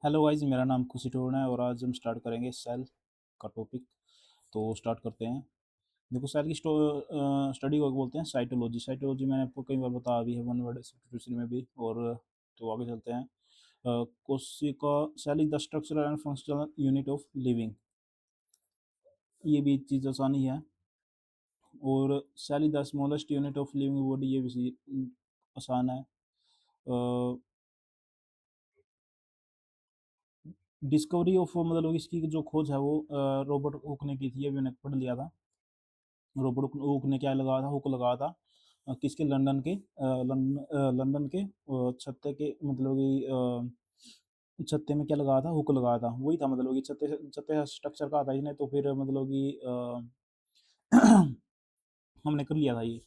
Hello guys, मेरा नाम खुशी टोना है और आज हम स्टार्ट करेंगे सेल का टॉपिक। तो स्टार्ट करते हैं। देखो, सेल की स्टडी को बोलते हैं साइटोलॉजी। साइटोलॉजी मैंने आपको कई बार बताया भी है, वन वर्ड सब्स्टिट्यूशन में भी। और तो आगे चलते हैं। कोशिका, cell is the structural and functional unit of living. ये भी चीज़ आसानी है। और cell is the smallest unit of living body, ये भी आसान है। डिस्कवरी ऑफ, मतलब इसकी जो खोज है वो रॉबर्ट हुक ने की थी, ये भी मैंने पढ़ लिया था। रॉबर्ट हुक ने क्या लगाया था, हुक लगाया था किसके, लंदन के लंदन के छत्ते के, मतलब छत्ते में क्या लगाया था, हुक लगाया था। वही था, मतलब कि छत्ते छत्ते स्ट्रक्चर का आता इसने, तो फिर मतलब कि हमने कर लिया था ये।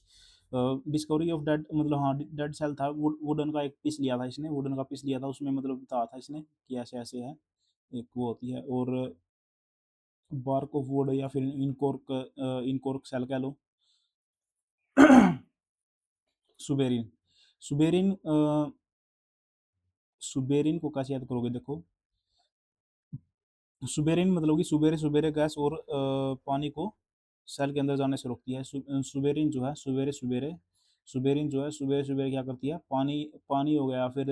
डिस्कवरी ऑफ डेड, मतलब हाँ, डेड सेल था। वुडन का एक पीस लिया था इसने, वुडन का पीस लिया था, उसमें मतलब बताया था इसने कि ऐसे ऐसे है, एक वो होती है। और बार्क ऑफ वुड या फिर इनकॉर्क, इनकॉर्क सेल कह लो। सुबेरिन, सुबेरिन सुबेरिन को कैसे याद करोगे, देखो। सुबेरिन मतलब कि सुबेरे सुबेरे गैस और पानी को सेल के अंदर जाने से रोकती है। सुबेरिन जो है, सुबेरे सुबेरे, सुबेरिन जो है सुबेरे सुबेरे क्या करती है, पानी पानी हो गया, फिर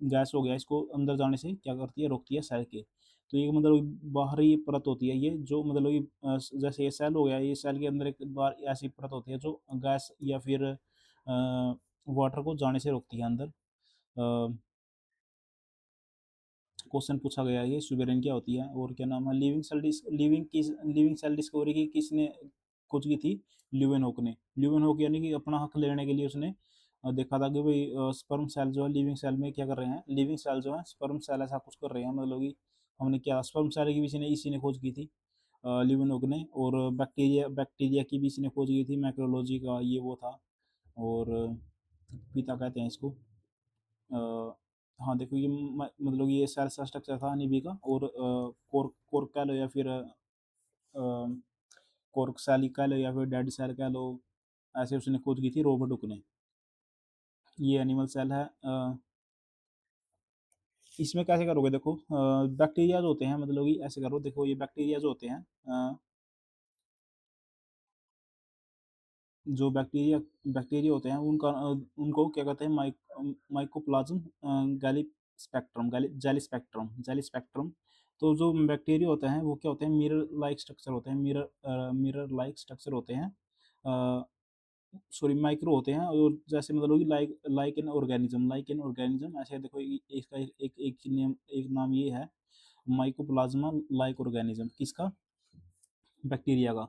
गैस हो गया, इसको अंदर जाने से क्या करती है, रोकती है सेल के। तो ये मतलब बाहरी परत होती है ये, जो मतलब कि जैसे ये सेल हो गया, ये सेल के अंदर एक बार ऐसी परत होती है जो गैस या फिर वाटर को जाने से रोकती है अंदर। क्वेश्चन पूछा गया है ये, सुबेरिन क्या होती है और क्या नाम है। लिविंग सेल डिस्कवरी की किसने खोज की थी, ल्यूवेनहोक ने। ल्यूवेनहोक यानी कि अपना हक लेने के लिए उसने देखा था कि भाई स्पर्म सेल जो है लिविंग सेल में क्या कर रहे हैं, लिविंग सेल जो है स्पर्म सेल ऐसा कुछ कर रहे हैं, मतलब कि हमने क्या स्पर्म सेल की भी इसी ने खोज की थी, ल्यूवेनहोक ने। और बैक्टीरिया बैक्टीरिया की भी इसी ने खोज की थी, माइक्रोलॉजी का ये वो था। और पिता कहते हैं इसको। हाँ देखो, ये मतलब ये सेल स्ट्रक्चर था अनिबी का। और कोर्क कोर्क कह लो या फिर कोर्क सेल कह लो या फिर डेड सेल कह लो, ऐसे उसने खोज की थी रॉबर्ट हुक ने। ये एनिमल सेल है। इसमें कैसे करोगे, देखो बैक्टीरिया जो होते हैं, मतलब कि ऐसे करो, देखो ये बैक्टीरिया जो होते हैं, जो बैक्टीरिया बैक्टीरिया होते हैं उनका उनको क्या कहते हैं, mycoplasm galli spectrum, jelly spectrum, jelly spectrum. तो जो बैक्टीरिया होते हैं वो क्या होते हैं, मिरर लाइक स्ट्रक्चर होते हैं, मिरर लाइक स्ट्रक्चर होते हैं, सॉरी माइक्रो होते हैं। और जैसे मतलब कि लाइक एन ऑर्गेनिज्म ऐसे, देखो इसका एक नाम ये है, माइकोप्लाज्मा लाइक ऑर्गेनिज्म, किसका, बैक्टीरिया का।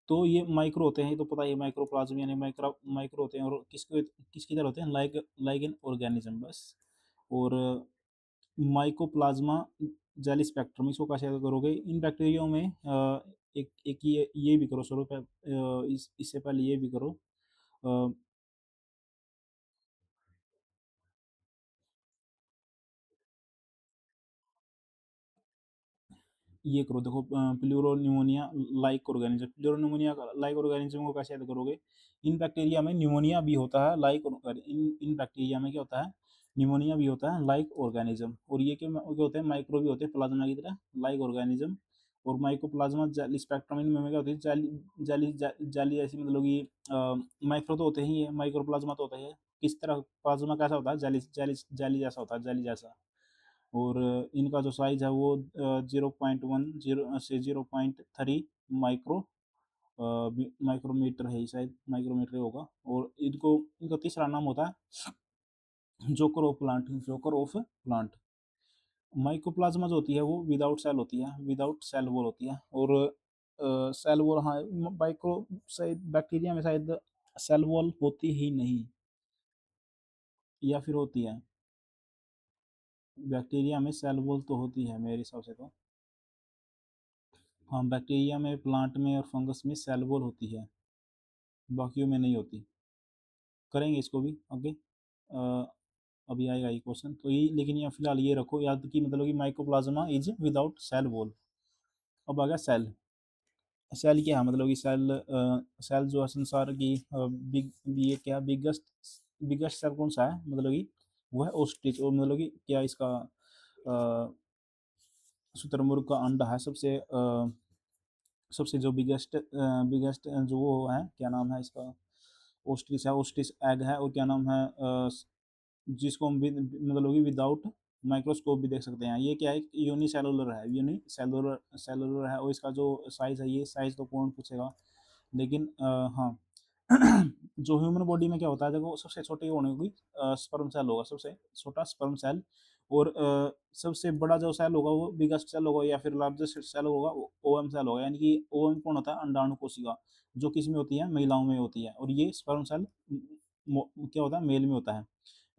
तो ये माइक्रो होते हैं, ये तो पता ही है, माइक्रोप्लाज्म यानी माइक्रो माइक्रो होते हैं। और किसकी तरह होते हैं, लाइक एन ऑर्गेनिज्म बस। और माइकोप्लाज्मा जेली स्पेक्ट्रम, इसको कैसे याद करोगे, इन बैक्टीरिया में एक एक ये भी करो सर, इससे पहले ये भी करो। अ, ये करो, देखो pleuropneumonia like organism, pleuropneumonia like organism को कैसे याद करोगे। इन बैक्टीरिया में न्यूमोनिया भी होता है, लाइक इन बैक्टीरिया में क्या होता है, न्यूमोनिया भी होता है लाइक ऑर्गेनिज्म। और ये क्या होते हैं, माइक्रो भी होते हैं प्लाज्मा की तरह, लाइक ऑर्गेनिज्म। और माइकोप्लाज्मा जेली स्पेक्ट्रम, इनमें क्या होती है, जेली जेली जैसी, मतलब कि माइक्रो तो होते ही है, माइक्रोप्लाज्मा तो होता ही है। किस तरह प्लाज्मा कैसा होता है, जेली जेली जेली जैसा होता है, जेली जैसा। और इनका जो साइज है वो 0.10 से 0.3 माइक्रो माइक्रोमीटर है, शायद माइक्रोमीटर होगा। और इनको इनका तीसरा नाम होता है जोकर ऑफ प्लांट। माइकोप्लाज्मा जो होती है वो विदाउट सेल होती है, विदाउट सेल वॉल होती है। और सेल वॉल, हाँ, माइक्रो शायद बैक्टीरिया में शायद सेल वॉल होती ही नहीं, या फिर होती है, बैक्टीरिया में सेल वॉल तो होती है मेरे हिसाब से तो। हाँ, बैक्टीरिया में, प्लांट में और फंगस में सेल वॉल होती है, बाकियों में नहीं होती। करेंगे इसको भी आगे। अ, अभी आएगा ये क्वेश्चन, तो ये लेकिन ये फिलहाल ये रखो याद कि मतलब कि mycoplasma is without cell wall. अब आ गया सेल। सेल क्या है, मतलब कि सेल जो है संसार की बिग ये क्या बिगेस्ट बिगेस्ट सेल कौन सा है, मतलब कि वो है ओस्टिच। और मतलब कि क्या इसका शुतुरमुर्ग का अंडा है सबसे सबसे जो बिगेस्ट बिगेस्ट जो वो है, क्या नाम है इसका, ओस्ट्रिच है, ओस्ट्रिच एग है, और क्या नाम है जिसको हम मतलब कि विदाउट माइक्रोस्कोप भी देख सकते हैं। ये क्या है, यूनिसेलुलर है, यूनिसेलुलर सेलुलर है, और इसका जो साइज़ है, ये साइज़ तो कौन पूछेगा, लेकिन हाँ जो ह्यूमन बॉडी में क्या होता है, देखो सबसे छोटी होने की स्पर्म सेल होगा, सबसे छोटा स्पर्म सेल, और सबसे बड़ा जो सेल होगा वो बिगेस्ट सेल होगा, या फिर लार्जेस्ट सेल होगा वो ओवम सेल होगा। यानी कि ओवम कौन होता है, अंडाणु कोशिका, जो किस में होती है, महिलाओं में होती है, और ये स्पर्म सेल क्या होता है, मेल में होता है।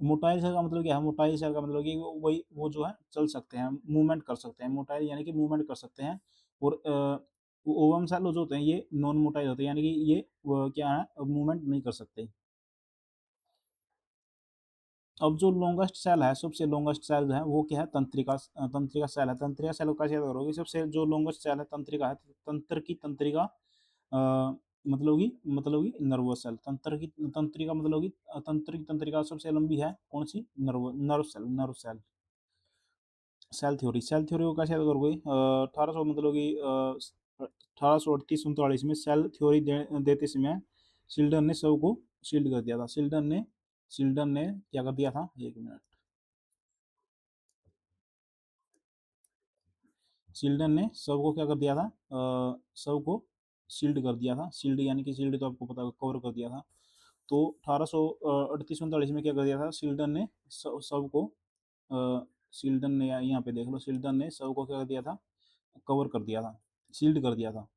मोटाइल सेल का मतलब क्या है, मोटाइल सेल का मतलब कि वही वो जो है चल सकते हैं, मूवमेंट कर सकते हैं, मोटाइल यानी कि मूवमेंट कर सकते हैं। और ओवम सेल जो होते हैं ये नॉन मोटाइल होते हैं, यानी कि ये क्या है, मूवमेंट नहीं कर सकते। अब जो लॉन्गेस्ट सेल है, सबसे लॉन्गेस्ट सेल है वो क्या है, तंत्रिका, तंत्रिका सेल है। तंत्रिका सेल को कैसे याद करोगे, सबसे जो लॉन्गेस्ट सेल है तंत्रिका है, तंत्र की तंत्रिका मतलब की नर्वस सेल, तंत्र की तंत्रिका मतलब की तंत्र की तंत्रिका सबसे लंबी है कौन सी, नर्व सेल। सेल थ्योरी को कैसे याद करोगे, 1800 मतलब कि 1838-39 में सेल थ्योरी देते समय शिल्डन ने सबको शील्ड कर दिया था। शिल्डन ने क्या कर दिया था, एक मिनट, शिल्डन ने सबको क्या कर दिया था, सबको शील्ड कर दिया था। शील्ड यानी कि शील्ड तो आपको पता है, कवर कर दिया था। तो 1838-39 में क्या कर दिया था शिल्डन ने, सबको शिल्डन ने, यहाँ पे देख लो, शिल्डन ने सबको क्या कर दिया था, कवर कर दिया था, शील्ड कर दिया था।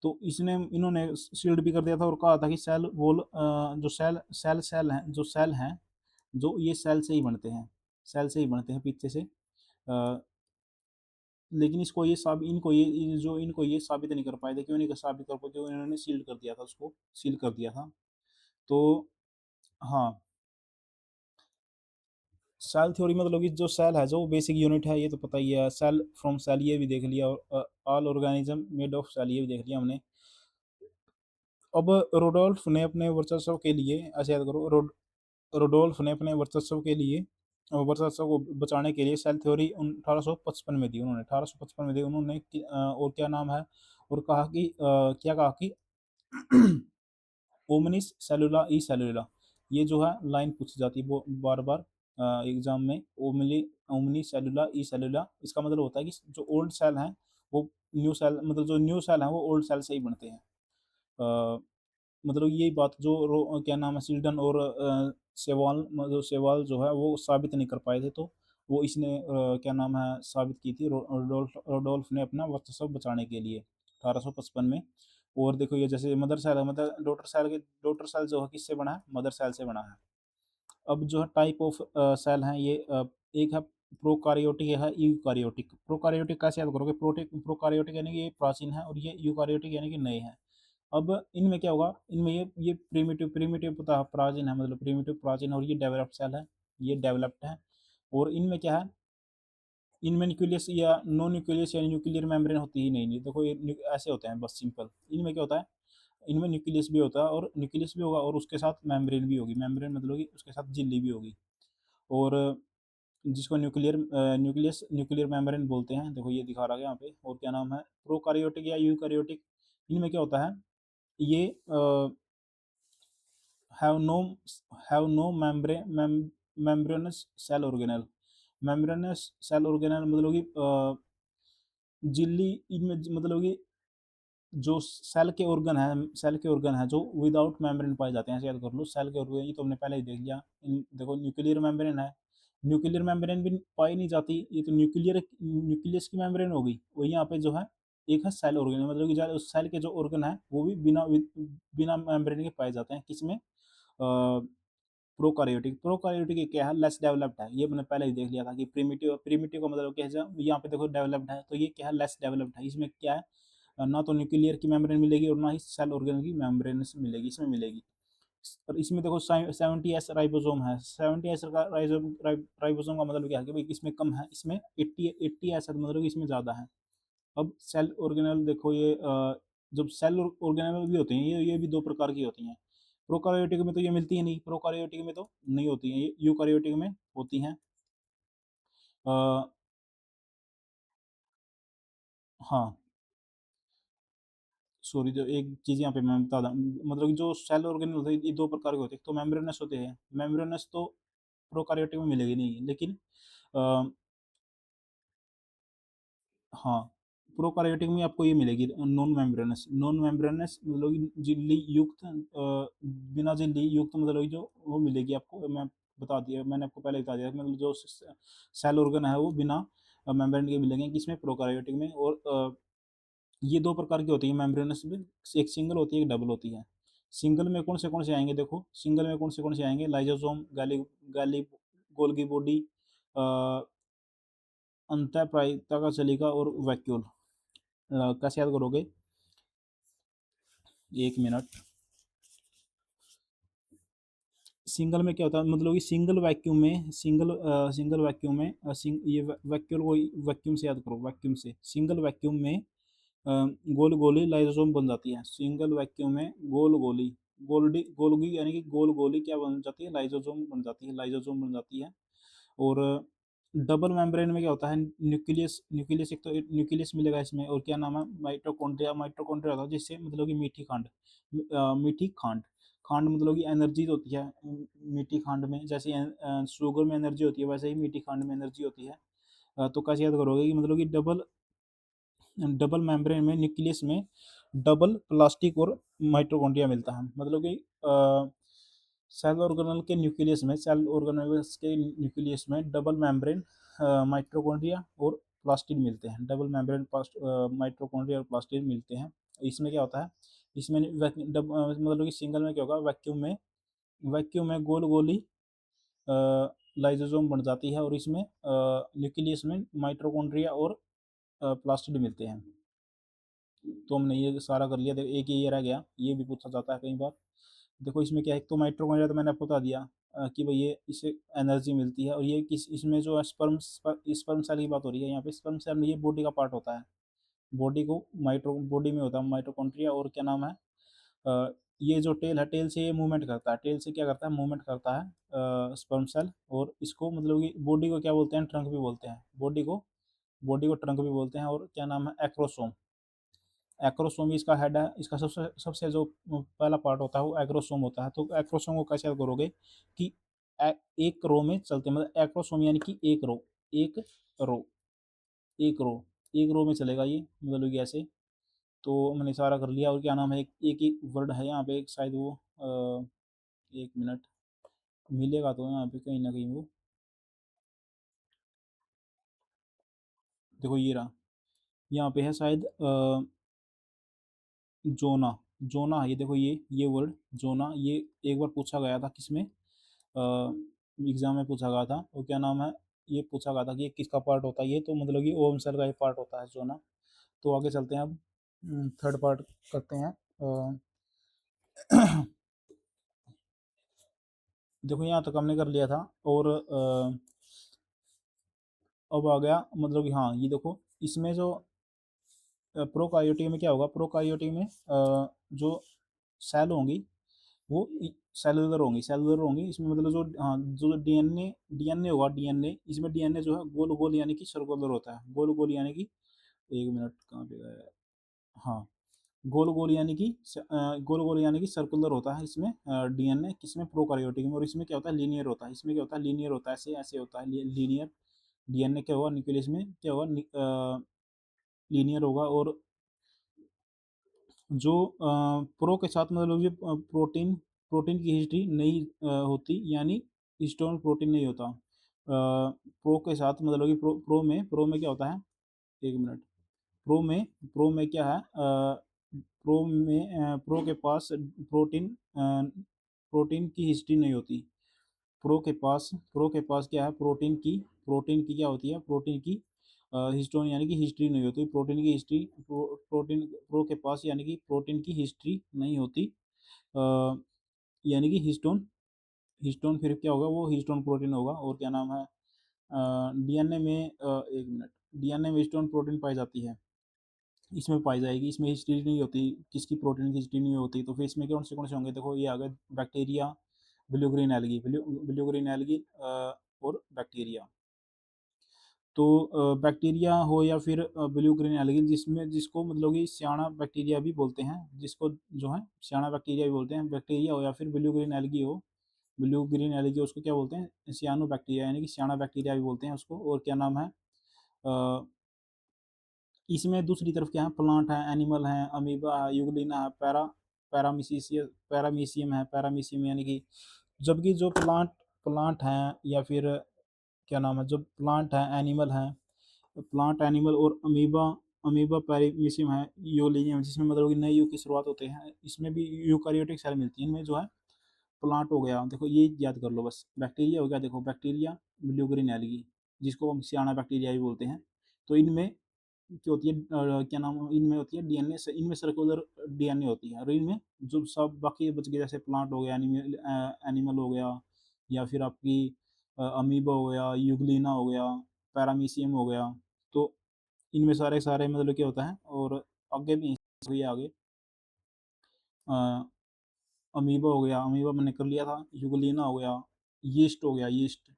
तो इसने इन्होंने शील्ड भी कर दिया था, और कहा था कि सेल वॉल, जो सेल हैं, जो सेल हैं, जो ये सेल से ही बनते हैं, सेल से ही बनते हैं पीछे से। लेकिन इसको ये साबित इनको ये जो इनको ये साबित नहीं कर पाए थे, क्यों नहीं कर साबित कर पाए, क्योंकि इन्होंने सील कर दिया था, उसको सील कर दिया था। तो हाँ, सेल थ्योरी मतलब कि जो सेल है, जो बेसिक यूनिट है, ये तो पता ही है, सेल फ्रॉम सेल ये भी देख लिया, और all organism made of cell ये भी देख लिया हमने। अब रोडोल्फ ने अपने वर्चस्व के लिए, ऐसे याद करो, रोडोल्फ ने अपने वर्चस्व के लिए, वर्चस्व को बचाने के लिए सेल थ्योरी 1855 में दी उन्होंने, 1855 में दी उन्होंने और क्या नाम है, और कहा कि क्या कहा कि ओमनिस सेलुला ई सेलुला, ये जो है लाइन पूछी जाती है वो बार बार एग्जाम में, ओमनी सेलुला ई सेलुला, इसका मतलब होता है कि जो ओल्ड सेल हैं वो न्यू सेल, मतलब जो न्यू सेल हैं वो ओल्ड सेल से ही बनते हैं। अ, मतलब यही बात जो क्या नाम है, सिल्डन और सेवाल, मतलब सेवाल जो है वो साबित नहीं कर पाए थे, तो वो इसने क्या नाम है साबित की थी, रोडोल्फ ने अपना वर्चस्व बचाने के लिए 1855 में। और देखो ये जैसे मदर सेल है, मतलब डॉटर सेल जो है किससे बना है, मदर सेल से बना है। अब जो है टाइप ऑफ सेल हैं ये, एक है प्रोकारियोटिक, है यूकारियोटिक। प्रोकारियोटिक कैसे याद करोगे, प्रोकारियोटिक यानी कि ये प्राचीन है, और ये यूकारियोटिक यानी कि नए हैं। अब इनमें क्या होगा, इनमें ये प्रीमिटिव प्रीमिटिव पता प्राचीन है, मतलब प्रीमिटिव प्राचीन, और ये डेवलप्ड सेल है, ये डेवलप्ड है। और इनमें क्या है, इनमें न्यूक्लियस या नॉन न्यूक्लियस या न्यूक्लियर मेम्ब्रेन होती ही नहीं, देखो ये ऐसे होते हैं बस सिंपल। इनमें क्या होता है, इनमें न्यूक्लियस भी होता है, और न्यूक्लियस भी होगा, और उसके साथ मेम्ब्रेन भी होगी, मेम्ब्रेन मतलब कि उसके साथ झिल्ली भी होगी। और जिसको न्यूक्लियर मेम्ब्रेन बोलते हैं, देखो ये दिखा रहा है यहाँ पे। और क्या नाम है, प्रोकारियोटिक या यूकारियोटिक, इनमें क्या होता है, ये have no have no membranous cell organelle। membranous cell organelle मतलब कि झिल्ली इनमें, मतलब कि जो सेल के ऑर्गन है जो विदाउट मेम्ब्रेन पाए जाते हैं, ऐसे याद कर लो, सेल के ऑर्गन ये तो हमने पहले ही देख लिया। देखो न्यूक्लियर मेम्ब्रेन है, न्यूक्लियर मेम्ब्रेन भी पाई नहीं जाती, ये तो न्यूक्लियस की मेम्ब्रेन होगी। और यहाँ पे जो है एक है सेल ऑर्गन, मतलब कि उस सेल के जो ऑर्गन है वो भी बिना मेम्ब्रेन के पाए जाते हैं, किसमें, प्रोकारियोटिक क्या है, लेस डेवलप्ड है, ये मैंने पहले ही देख लिया था कि प्रीमिटिव प्रीमिटिव का मतलब क्या है, यहाँ पे देखो डेवलप्ड है, तो ये क्या है, लेस डेवलप्ड है। इसमें क्या है, ना तो न्यूक्लियर की मेम्ब्रेन मिलेगी, और ना ही सेल ऑर्गन की मेम्ब्रेन मिलेगी, इसमें मिलेगी। और इसमें देखो 70s राइबोसोम है, 70s का राइबोसोम का मतलब क्या है कि भाई इसमें कम है, इसमें 80 ऐसा मतलब कि इसमें ज़्यादा है। अब सेल ऑर्गेनेल देखो ये जब सेल ऑर्गेनेल भी होती हैं, ये भी दो प्रकार की होती हैं। प्रोकारियोटिक में तो ये मिलती है नहीं, प्रोकारियोटिक में तो नहीं होती हैं, ये यूकारियोटिक में होती हैं। हाँ, सॉरी, जो एक चीज़ यहाँ पे मैं बता दूँ, मतलब कि जो सेल ऑर्गेनल होते हैं ये 2 प्रकार के होते हैं। एक तो मेम्ब्रेनस होते हैं, मेम्ब्रेनस तो प्रोकार्योटिक में मिलेगी नहीं, लेकिन अ, हाँ, प्रोकार्योटिक में आपको ये मिलेगी नॉन मेम्ब्रेनस। नॉन मेम्ब्रेनस मतलब कि झिल्ली युक्त बिना झिल्ली युक्त, मतलब कि जो वो मिलेगी आपको, मैं बता दिया, मैंने आपको पहले बता दिया, मतलब जो सेल ऑर्गन है वो बिना मेम्ब्रेन के मिलेंगे किसमें, प्रोकार्योटिक में। और ये 2 प्रकार की होती है मेम्ब्रेनस में, एक सिंगल होती है, एक डबल होती है। सिंगल में कौन से आएँगे देखो, सिंगल में कौन से आएँगे, लाइसोसोम, गैली गोल्गी बॉडी, अ, अंतःप्रायिता का सलीका और वैक्यूल। कैसे याद करोगे? 1 मिनट। सिंगल में क्या होता है, मतलब कि सिंगल वैक्यूम में ये वैक्यूल को वैक्यूम से याद करो, वैक्यूम से, सिंगल वैक्यूम में गोल गोली लाइसोसोम बन जाती है। सिंगल वैक्यूम में गोल गोली, गोल्गी यानी कि गोल गोली क्या बन जाती है, लाइसोसोम बन जाती है, लाइसोसोम बन जाती है। और डबल मेम्ब्रेन में क्या होता है, न्यूक्लियस, न्यूक्लियस एक तो न्यूक्लियस मिलेगा इसमें, और क्या नाम है, माइटोकॉन्ड्रिया, माइटोकॉन्ड्रिया होता है जिससे मतलब कि मीठी खांड, मीठी खांड, खांड मतलब कि एनर्जी होती है मीठी खांड में, जैसे शुगर में एनर्जी होती है वैसे ही मीठी खांड में एनर्जी होती है। तो कैसे याद करोगे कि मतलब कि डबल डबल मेम्ब्रेन में न्यूक्लियस में डबल प्लास्टिक और माइटोकॉन्ड्रिया मिलता है, मतलब कि सेल ऑर्गेनल्स के न्यूक्लियस में डबल मेम्ब्रेन माइटोकॉन्ड्रिया और प्लास्टिड मिलते हैं, डबल मेम्ब्रेन माइटोकॉन्ड्रिया और प्लास्टिड मिलते हैं। इसमें क्या होता है, इसमें मतलब कि सिंगल में क्या होगा, वैक्यूम में गोल गोली लाइसोसोम बन जाती है, और इसमें न्यूक्लियस में माइटोकॉन्ड्रिया और प्लास्टिड मिलते हैं। तो हमने ये सारा कर लिया, देखो एक ये रह गया, ये भी पूछा जाता है कई बार। देखो इसमें क्या है, एक तो माइटोकॉन्ड्रिया तो मैंने आपको बता दिया कि भाई ये इससे एनर्जी मिलती है, और ये किस इसमें जो स्पर्म स्पर्म सेल की बात हो रही है यहाँ पे, स्पर्म सेल में ये बॉडी का पार्ट होता है, बॉडी में होता है माइटोकॉन्ड्रिया। और क्या नाम है, ये जो टेल है, टेल से ये मूवमेंट करता है, टेल से क्या करता है, मूवमेंट करता है स्पर्म सेल। और इसको मतलब कि बॉडी को क्या बोलते हैं, ट्रंक भी बोलते हैं, बॉडी को ट्रंक भी बोलते हैं। और क्या नाम है, एक्रोसोम, एक्रोसोम इसका हेड है, इसका सबसे सबसे जो पहला पार्ट होता है वो एक्रोसोम होता है। तो एक्रोसोम को कैसे याद करोगे कि एक रो में चलते हैं, मतलब एक्रोसोम यानी कि एक रो एक रो एक रो में चलेगा ये, मतलब कि ऐसे। तो मैंने सारा कर लिया। और क्या नाम है, एक ही वर्ड है यहाँ पे, एक शायद वो 1 मिनट, मिलेगा तो यहाँ पे कहीं ना कहीं वो, देखो ये रहा, यहाँ पे है शायद जोना, जोना, ये देखो ये वर्ड जोना, ये एक बार पूछा गया था किसमें, एग्जाम में पूछा गया था। और क्या नाम है, ये पूछा गया था कि ये किसका पार्ट होता है, ये तो मतलब कि ओम सेल का ही पार्ट होता है जोना। तो आगे चलते हैं अब, थर्ड पार्ट करते हैं। देखो यहाँ तक हमने कर लिया था। और अब आ गया, मतलब कि हाँ, ये देखो इसमें जो प्रोकार्योटिक में क्या होगा, प्रोकार्योटिक में जो सेल होंगी वो सेलुलर होंगी इसमें, मतलब जो, हाँ, जो डीएनए डीएनए होगा, डीएनए इसमें, डीएनए जो है गोल गोल यानी कि सर्कुलर होता है, गोल गोल यानी कि, 1 मिनट कहाँ पे गया है? हाँ, गोल गोल यानी कि सर्कुलर होता है इसमें डीएनए, किसमें, प्रोकार्योटिक में। और इसमें क्या होता है, लीनियर होता है, इसमें क्या होता है, लीनियर होता है, ऐसे ऐसे होता है लीनियर। डीएनए क्या होगा, न्यूक्लियस में क्या होगा, लीनियर होगा। और जो प्रो के साथ मतलब जो प्रोटीन प्रोटीन की हिस्ट्री नहीं होती, यानी हिस्टोन प्रोटीन नहीं होता प्रो के साथ, मतलब कि प्रो में क्या होता है, 1 मिनट, प्रो में क्या है, प्रो के पास प्रोटीन की हिस्ट्री नहीं होती। प्रो के पास क्या है, प्रोटीन की क्या होती है, प्रोटीन की हिस्टोन यानी कि हिस्ट्री नहीं होती, प्रोटीन की हिस्ट्री, प्रोटीन प्रो के पास यानी कि प्रोटीन की हिस्ट्री नहीं होती, अ, यानी कि हिस्टोन हिस्टोन फिर क्या होगा, वो हिस्टोन प्रोटीन होगा। और क्या नाम है, डीएनए में 1 मिनट, डीएनए में हिस्टोन प्रोटीन पाई जाती है, इसमें पाई जाएगी, इसमें हिस्ट्री नहीं होती, किसकी प्रोटीन की हिस्ट्री नहीं होती। तो फिर इसमें कौन से होंगे, देखो ये आ गए, बैक्टीरिया, ब्लू ग्रीन एल्गी और बैक्टीरिया। तो बैक्टीरिया हो या फिर ब्लू ग्रीन एल्गी, जिसको मतलब कि सियाना बैक्टीरिया भी बोलते हैं, जिसको जो है सियाना बैक्टीरिया भी बोलते हैं, बैक्टीरिया हो या फिर ब्लू ग्रीन एल्गी हो, ब्लू ग्रीन एल्गी उसको क्या बोलते हैं, सियानो बैक्टीरिया, यानी कि सियाना बैक्टीरिया भी बोलते हैं उसको। और क्या नाम है, अ, इसमें दूसरी तरफ क्या है, प्लांट है, एनिमल है, अमीबा है, यूग्लिना है, पैरामीशियम है, पैरामीशियम यानी कि, जबकि जो प्लांट प्लांट हैं या फिर क्या नाम है, जो प्लांट है, एनिमल है, प्लांट एनिमल और अमीबा, अमीबा पैरामीशियम है, यूलियम, जिसमें मतलब कि नए युग की शुरुआत होते हैं, इसमें भी यूकारियोटिक सेल मिलती है। इनमें जो है प्लांट हो गया, देखो ये याद कर लो बस, बैक्टीरिया हो गया, देखो बैक्टीरिया, ब्लू ग्रीन एल्गी, जिसको हम सियाना बैक्टीरिया भी बोलते हैं। तो इनमें क्या होती है, क्या नाम है, इनमें होती है डीएनए से, इनमें सर्कुलर डीएनए होती है, और इनमें जो सब बाकी बच गए, जैसे प्लांट हो गया, एनिमल एनिमल हो गया, या फिर आपकी अमीबा हो गया, यूग्लिना हो गया, पैरामीशियम हो गया, तो इनमें सारे सारे मतलब क्या होता है, और आगे भी हुई आगे, अ, अमीबा हो गया, अमीबा मैंने कर लिया था, यूग्लिना हो गया, यीस्ट हो गया, यीस्ट,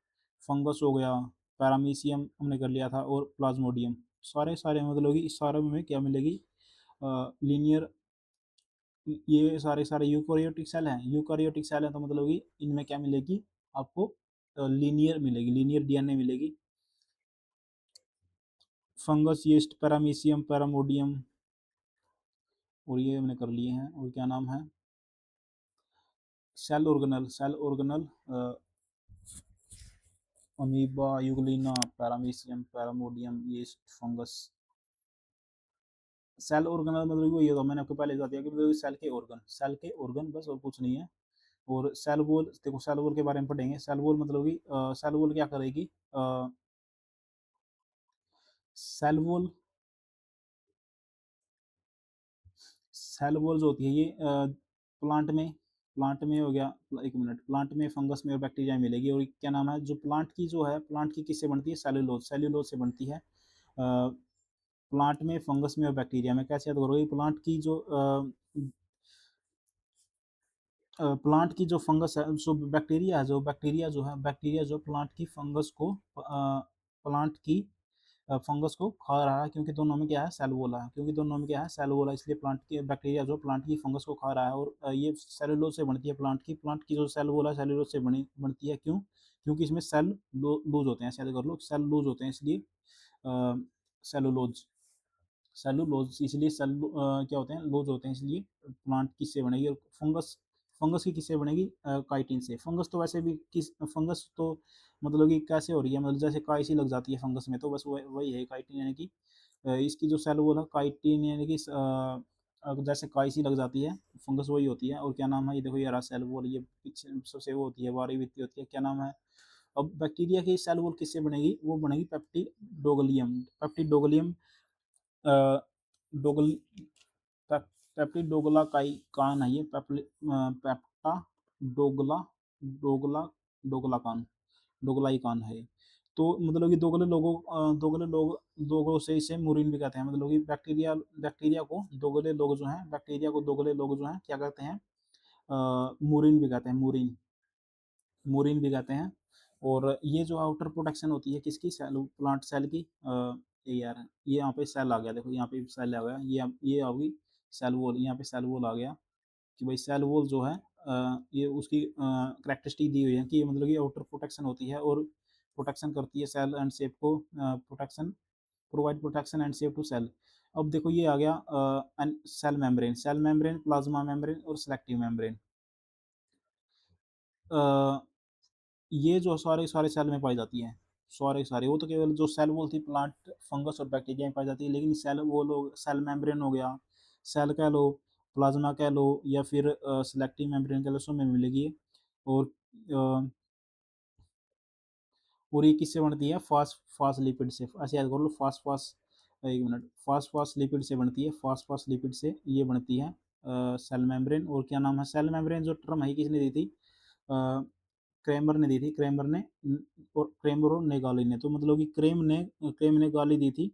फंगस हो गया, पैरामीशियम हमने कर लिया था, और प्लाज्मोडियम, सारे सारे मतलब कि इस सारे में क्या मिलेगी, लीनियर, ये सारे सारे यूकारियोटिक सेल हैं, यूकारियोटिक सेल हैं, तो मतलब कि इनमें क्या मिलेगी आपको, लीनियर मिलेगी, लीनियर डीएनए मिलेगी। फंगस, यीस्ट, पैरामीशियम, पैरामोडियम, और ये हमने कर लिए हैं। और क्या नाम है, cell organelle, cell organelle, amoeba, euglena, paramecium, पैरामोडियम, यीस्ट, फंगस। सेल ऑर्गेनल मतलब वही होगा, मैंने आपको पहले बता दिया कि मतलब सेल के ऑर्गन, सेल के ऑर्गन, बस और कुछ नहीं है। और सेल वॉल, देखो सेल वॉल के बारे में पढ़ेंगे, सेल वॉल मतलब कि सेल वॉल क्या करेगी, सेल वॉल, सेल वॉल जो होती है ये प्लांट में, प्लांट में हो गया, एक मिनट, प्लांट में, फंगस में और बैक्टीरिया में मिलेगी। और क्या नाम है, जो प्लांट की जो है, प्लांट की किससे बनती है, सेल्यूलोज, सेल्यूलोज से बनती है, प्लांट में, फंगस में और बैक्टीरिया में। कैसे याद करोगे, प्लांट की जो प्लांट की जो फंगस है, जो बैक्टीरिया है, जो बैक्टीरिया जो है, बैक्टीरिया जो प्लांट की फंगस को, प्लांट की फंगस को खा रहा है, क्योंकि दोनों में क्या है, सेल वॉल है, क्योंकि दोनों में क्या है, सेल वॉल है, इसलिए प्लांट की बैक्टीरिया जो प्लांट की फंगस को खा रहा है। और ये सेलुलोज से बनती है, प्लांट की जो सेल वॉल है, सेलुलोज से बनती है, क्यों, क्योंकि इसमें सेल लूज होते हैं, ऐसे कर लो, सेल लूज होते हैं, इसलिए सेलुलोज, सेलुलोज, इसलिए क्या होते हैं, लूज होते हैं, इसलिए प्लांट किससे बनेगी। और फंगस, फंगस की किससे बनेगी, काइटिन से। फंगस तो वैसे भी किस, फंगस तो मतलब कि कैसे हो रही है, मतलब जैसे काई सी लग जाती है फंगस में, तो बस वही है काइटिन, यानी कि इसकी जो सेल वॉल है, काइटिन यानी कि जैसे काई सी लग जाती है, फंगस वही होती है। और क्या नाम है, ये देखो ये रहा सेल वॉल, ये पीछे सबसे वो होती है, बारी वित्ती होती है, क्या नाम है। अब बैक्टीरिया की सेल वॉल किससे बनेगी, वो बनेगी पेप्टिडोगलियम, पेप्टिडोगलियम, डोगल, पेप्टिडोगला काई कान है ये, पेप्टा डोगला, डोगला, डोगला कान, डोगलाई कान है। तो मतलब कि दोगले लोग, दोगलों से इसे मुरीन भी कहते हैं, मतलब कि बैक्टीरिया, बैक्टीरिया को दोगले लोग जो हैं, बैक्टीरिया को दोगले लोग जो हैं क्या कहते हैं, मुरीन भी कहते हैं, मुरीन, मुरीन भी कहते हैं। और ये जो आउटर प्रोटेक्शन होती है किसकी, सेल, प्लांट सेल की, ये यार, ये यहाँ पे सेल आ गया, देखो यहाँ पे सेल आ गया, ये आ गई सेल वॉल, यहाँ पे सेल वॉल आ गया, कि भाई सेल वॉल जो है, ये उसकी करेक्टरिस्टिक दी हुई है कि ये मतलब कि आउटर प्रोटेक्शन होती है, और प्रोटेक्शन करती है सेल एंड शेप को, protection, provide protection and shape to cell. अब देखो ये आ गया cell membrane, cell membrane, plasma membrane और सिलेक्टिव मेम्ब्रेन। ये जो सारे सारे सेल में पाई जाती हैं, सारे सारे, वो तो केवल जो सेल वॉल थी प्लांट, फंगस और बैक्टीरिया में पाई जाती है, लेकिन सेल वो लोग, सेल मेम्ब्रेन हो गया, सेल कह लो, प्लाज्मा कह लो, या फिर सिलेक्टिव मेम्ब्रेन कह लो, सब में मिलेगी। और और ये किससे बनती है, फास्फोलिपिड से, ऐसे याद कर लो, फास्फोस, एक मिनट, फास्फोलिपिड से बनती है, फास्फोलिपिड से ये बनती है सेल मेम्ब्रेन। और क्या नाम है, सेल मेम्ब्रेन जो टर्म है किसने दी थी, क्रेमर ने दी थी, क्रेमर ने, और क्रेमर और नेगाली ने, तो मतलब कि क्रेम ने गाली दी थी,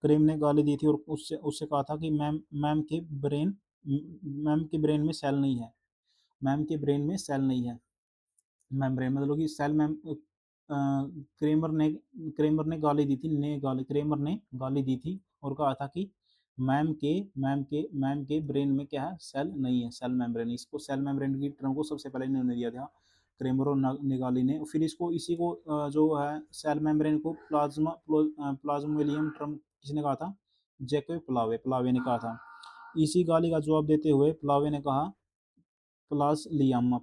क्रेम ने गाली दी थी, और उससे उससे कहा था कि मैम के ब्रेन में सेल नहीं है, मैम के ब्रेन में सेल नहीं है, मेम्ब्रेन मतलब कि सेल मैम, क्रेमर ने गाली दी थी, क्रेमर ने गाली दी थी और कहा था कि मैम के ब्रेन में क्या है, सेल नहीं है, सेल मेम्ब्रेन। इसको सेल मेम्ब्रेन की टर्म को सबसे पहले इन्होंने दिया था, क्रेमर और निगाली ने। फिर इसको इसी को जो है सेल मेम्ब्रेन को प्लाज्मोलियम टर्म किसने कहा था, जैकोब प्लावे ने कहा था। इसी गाली का जवाब देते हुए प्लावे ने कहा प्लास ली अम्मा।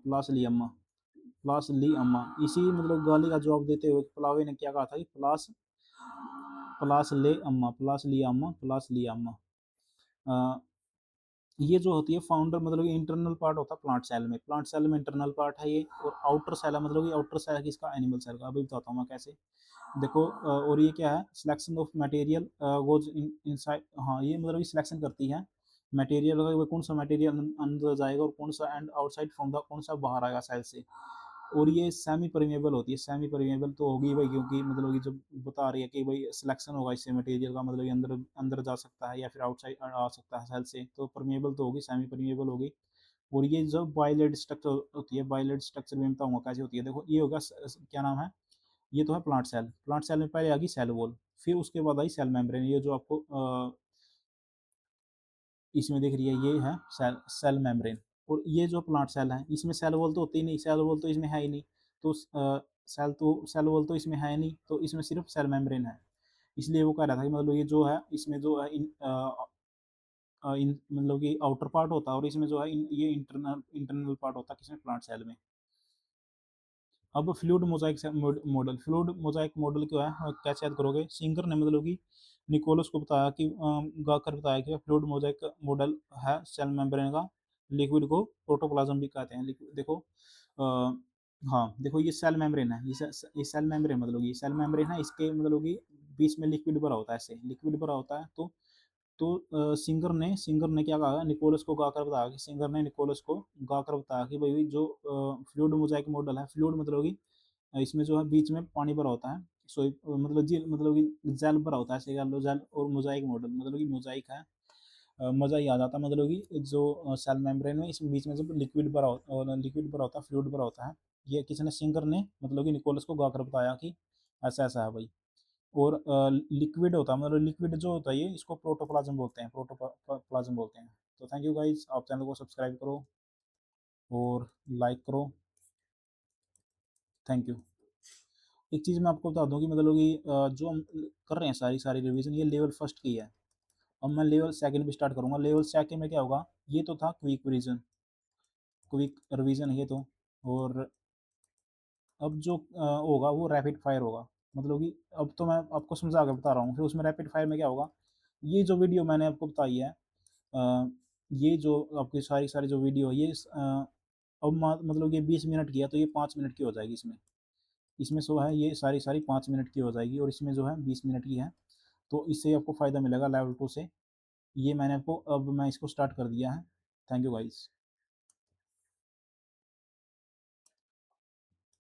इसी मतलब गाली का जवाब देते हुए प्लावे ने क्या कहा था कि प्लास ली अम्मा। ये जो होती है फाउंडर मतलब इंटरनल पार्ट होता है प्लांट सेल में इंटरनल पार्ट है ये, और आउटर सेल है मतलब ये आउटर सेल है किसका, एनिमल सेल का। अभी बताता हूँ मैं कैसे। देखो और ये क्या है, selection of material goes inside. हाँ ये मतलब सिलेक्शन करती है मटेरियल का, कौन सा मटेरियल अंदर जाएगा और कौन सा एंड आउटसाइड फ्रॉम द, कौन सा बाहर आएगा सेल से। और ये सेमी परमेबल होती है, सेमी परमेबल तो होगी भाई, क्योंकि मतलब ये जब बता रही है कि भाई सिलेक्शन होगा इससे मटेरियल का, मतलब ये अंदर अंदर जा सकता है या फिर आउटसाइड आ सकता है सेल से, तो परमेबल तो होगी, सेमी परमेबल होगी। और ये जो बाइलेड स्ट्रक्चर होती है, बाइलेड स्ट्रक्चर में बताऊंगा कैसे होती है। देखो ये होगा क्या नाम है, ये तो है प्लांट सेल में पहले आ गई सेल वॉल, फिर उसके बाद आई सेल मेम्ब्रेन। ये जो आपको इसमें देख रही है ये है सेल मेम्ब्रेन। और ये जो प्लांट सेल है इसमें सेल वॉल तो होती ही नहीं, सेल वॉल तो इसमें है ही नहीं, तो सेल वॉल तो इसमें है नहीं, तो इसमें सिर्फ सेल मेम्ब्रेन है। इसलिए वो कह रहा था कि मतलब ये जो है इसमें जो है मतलब कि आउटर पार्ट होता है, और इसमें जो है ये इंटरनल पार्ट होता है किसमें, प्लांट सेल में। अब fluid Mosaic model, fluid Mosaic model क्या है, कैसे याद करोगे। सिंगर ने मतलब कि निकोलस को बताया कि गाकर बताया कि फ्लूइड मोजाइक मॉडल है सेल मेम्ब्रेन का, लिक्विड को प्रोटोप्लाज्म भी कहते हैं। देखो हाँ देखो ये सेल मेम्ब्रेन है, ये सेल मेम्ब्रेन मतलब ये सेल मेम्ब्रेन है, इसके मतलब कि बीच में लिक्विड भरा होता है, ऐसे लिक्विड भरा होता है। तो सिंगर ने क्या कहा, निकोलस को गाकर बताया कि सिंगर ने निकोलस को गाकर बताया कि भाई जो फ्लूइड मोजाइक मॉडल है, फ्लूइड मतलब कि इसमें जो है बीच में पानी भरा होता है, सो मतलब जी मतलब कि जेल भरा होता है, ऐसे कह लो जेल। और मोजाइक मॉडल मतलब कि मोजाइक है, मज़ा ही आ जाता है मतलब कि जो सेल मेम्ब्रेन में इसमें बीच में जब लिक्विड भरा होता है, फ्लूइड भरा होता है। ये किसी ने, सिंगर ने मतलब कि निकोलस को गाकर बताया कि ऐसा ऐसा है भाई। और लिक्विड होता है मतलब लिक्विड जो होता है ये, इसको प्रोटोप्लाज्म बोलते हैं, प्रोटोप्लाज्म बोलते हैं। तो थैंक यू गाइज, आप चैनल को सब्सक्राइब करो और लाइक करो, थैंक यू। एक चीज़ मैं आपको बता दूं कि मतलब कि जो हम कर रहे हैं सारी सारी रिवीजन, ये लेवल फर्स्ट की है। अब मैं लेवल सेकंड भी स्टार्ट करूंगा। लेवल सेकंड में क्या होगा, ये तो था क्विक रिवीजन है ये तो। और अब जो होगा वो रैपिड फायर होगा, मतलब कि अब तो मैं आपको समझा के बता रहा हूँ, फिर उसमें रैपिड फायर में क्या होगा, ये जो वीडियो मैंने आपको बताई है, ये जो आपकी सारी सारी जो वीडियो है ये अब मतलब ये 20 मिनट की है, तो ये 5 मिनट की हो जाएगी इसमें। इसमें सो है ये सारी सारी 5 मिनट की हो जाएगी, और इसमें जो है 20 मिनट की है। तो इससे आपको फ़ायदा मिलेगा लेवल 2 से। ये मैंने आपको, अब मैं इसको स्टार्ट कर दिया है। Thank you guys.